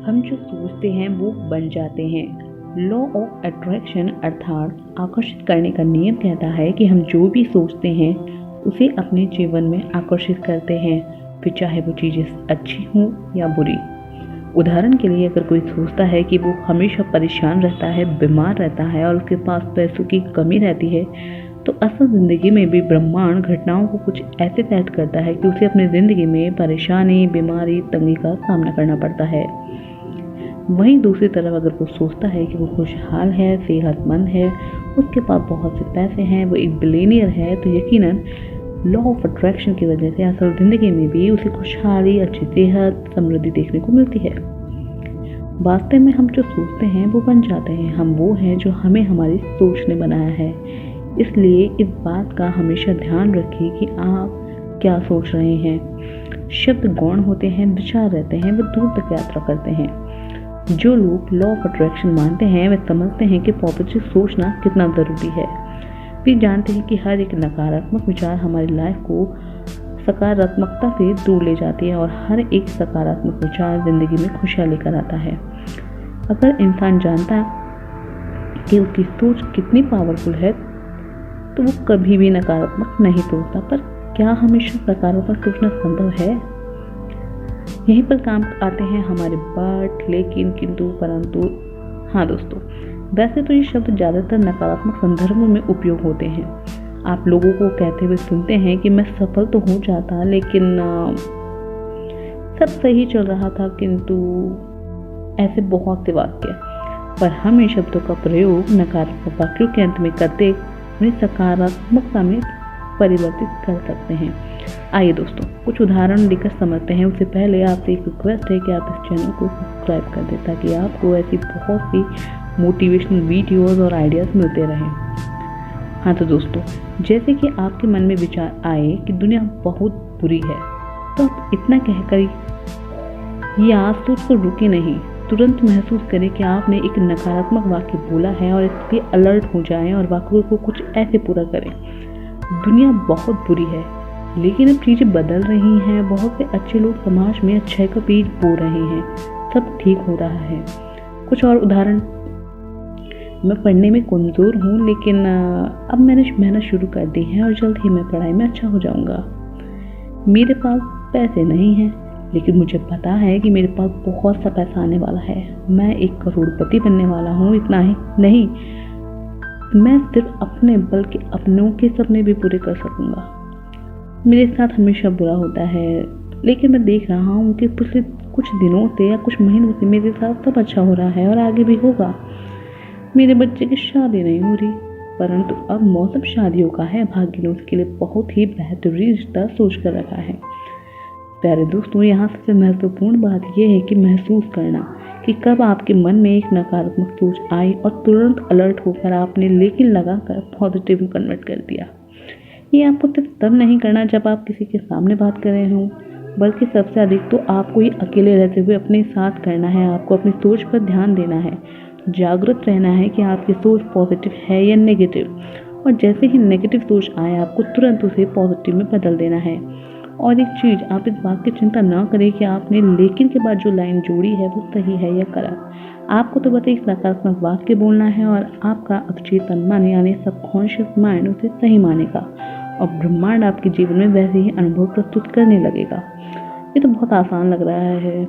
हम जो सोचते हैं वो बन जाते हैं। लॉ ऑफ अट्रैक्शन अर्थात आकर्षित करने का नियम कहता है कि हम जो भी सोचते हैं उसे अपने जीवन में आकर्षित करते हैं, फिर चाहे वो चीज़ें अच्छी हों या बुरी। उदाहरण के लिए अगर कोई सोचता है कि वो हमेशा परेशान रहता है, बीमार रहता है और उसके पास पैसों की कमी रहती है, तो असल ज़िंदगी में भी ब्रह्मांड घटनाओं को कुछ ऐसे सेट करता है कि उसे अपनी ज़िंदगी में परेशानी, बीमारी, तंगी का सामना करना पड़ता है। वहीं दूसरी तरफ अगर वो सोचता है कि वो खुशहाल है, सेहतमंद है, उसके पास बहुत से पैसे हैं, वो एक बिलियनियर है, तो यकीनन लॉ ऑफ अट्रैक्शन की वजह से असल ज़िंदगी में भी उसे खुशहाली, अच्छी सेहत, समृद्धि देखने को मिलती है। वास्तव में हम जो सोचते हैं वो बन जाते हैं। हम वो हैं जो हमें हमारी सोच ने बनाया है। इसलिए इस बात का हमेशा ध्यान रखिए कि आप क्या सोच रहे हैं। शब्द गौण होते हैं, विचार रहते हैं, वे दूर तक यात्रा करते हैं। जो लोग लॉ ऑफ अट्रैक्शन मानते हैं वे समझते हैं कि पॉजिटिव सोचना कितना ज़रूरी है। वे जानते हैं कि हर एक नकारात्मक विचार हमारी लाइफ को सकारात्मकता से दूर ले जाती है और हर एक सकारात्मक विचार ज़िंदगी में खुशियाँ लेकर आता है। अगर इंसान जानता कि उसकी सोच कितनी पावरफुल है तो वो कभी भी नकारात्मक नहीं सोचता। पर क्या हमेशा सकारात्मक सोचना संभव है? यहीं पर काम आते हैं हमारे बट, लेकिन, किंतु, परंतु। हाँ दोस्तों, वैसे तो ये शब्द ज़्यादातर नकारात्मक संदर्भों में उपयोग होते हैं। आप लोगों को कहते हुए सुनते हैं कि मैं सफल तो हो जाता, लेकिन सब सही चल रहा था, किंतु ऐसे बहुत से वाक्य। पर हम इन शब्दों का प्रयोग नकारात्मक वाक्यों के अंत में करते उन्हें सकारात्मकता में परिवर्तित कर सकते हैं। आइए दोस्तों, कुछ उदाहरण लेकर समझते हैं। उससे पहले आपसे एक रिक्वेस्ट है कि आप इस चैनल को सब्सक्राइब कर दें ताकि आपको ऐसी बहुत सी मोटिवेशनल वीडियोस और आइडियाज़ मिलते रहें। हाँ तो दोस्तों, जैसे कि आपके मन में विचार आए कि दुनिया बहुत बुरी है, तो आप इतना कहकर या सोच को रुके नहीं, तुरंत महसूस करें कि आपने एक नकारात्मक वाक्य बोला है और इसलिए अलर्ट हो जाएं और वाक्य को कुछ ऐसे पूरा करें। दुनिया बहुत बुरी है, लेकिन अब चीज़ें बदल रही हैं। बहुत से अच्छे लोग समाज में अच्छाई का बीज बो रहे हैं। सब ठीक हो रहा है। कुछ और उदाहरण, मैं पढ़ने में कमज़ोर हूँ, लेकिन अब मैंने मेहनत शुरू कर दी है और जल्द ही मैं पढ़ाई में अच्छा हो जाऊँगा। मेरे पास पैसे नहीं हैं, लेकिन मुझे पता है कि मेरे पास बहुत सा पैसा आने वाला है। मैं एक करोड़पति बनने वाला हूँ। इतना ही नहीं, मैं सिर्फ अपने बल्कि अपनों के सपने भी पूरे कर सकूँगा। मेरे साथ हमेशा बुरा होता है, लेकिन मैं देख रहा हूँ कि पिछले कुछ दिनों से या कुछ महीनों से मेरे साथ सब अच्छा हो रहा है और आगे भी होगा। मेरे बच्चे की शादी नहीं हो रही, परंतु अब मौसम शादियों का है। भाग्य ने उसके लिए बहुत ही बेहतरीन रिश्ता सोच कर रखा है। प्यारे दोस्तों, यहाँ सबसे महत्वपूर्ण बात यह है कि महसूस करना कि कब आपके मन में एक नकारात्मक सोच आई और तुरंत अलर्ट होकर आपने लेकिन लगाकर पॉजिटिव में कन्वर्ट कर दिया। ये आपको सिर्फ तब नहीं करना जब आप किसी के सामने बात कर रहे हों, बल्कि सबसे अधिक तो आपको ये अकेले रहते हुए अपने साथ करना है। आपको अपनी सोच पर ध्यान देना है, जागरूक रहना है कि आपकी सोच पॉजिटिव है या नेगेटिव, और जैसे ही नेगेटिव सोच आए आपको तुरंत उसे पॉजिटिव में बदल देना है। और एक चीज़, आप इस बात की चिंता ना करें कि आपने लेकिन के बाद जो लाइन जोड़ी है वो सही है या गलत। आपको तो बस एक नकारात्मक वाक्य बोलना है और आपका अवचेतन मन यानी सबकॉन्शियस माइंड उसे सही मानेगा और ब्रह्मांड आपके जीवन में वैसे ही अनुभव प्रस्तुत करने लगेगा। ये तो बहुत आसान लग रहा है,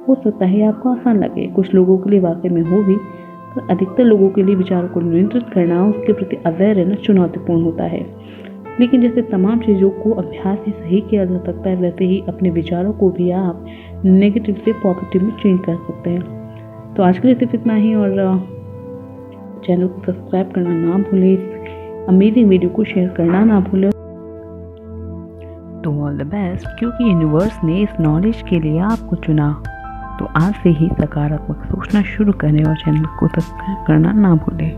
हो सकता है आपको आसान लगे, कुछ लोगों के लिए वाकई में हो भी, पर अधिकतर लोगों के लिए विचारों को नियंत्रित करना, उसके प्रति अवेयर रहना चुनौतीपूर्ण होता है। लेकिन जैसे तमाम चीज़ों को अभ्यास से सही किया जा सकता है, वैसे ही अपने विचारों को भी आप नेगेटिव से पॉजिटिव में चेंज कर सकते हैं। तो आज के लिए सिर्फ इतना ही, और चैनल को सब्सक्राइब करना ना भूलें, अमेजिंग वीडियो को शेयर करना ना भूलें। तो ऑल द बेस्ट, क्योंकि यूनिवर्स ने इस नॉलेज के लिए आपको चुना। तो आज से ही सकारात्मक सोचना शुरू करें और चैनल को सब्सक्राइब करना ना भूलें।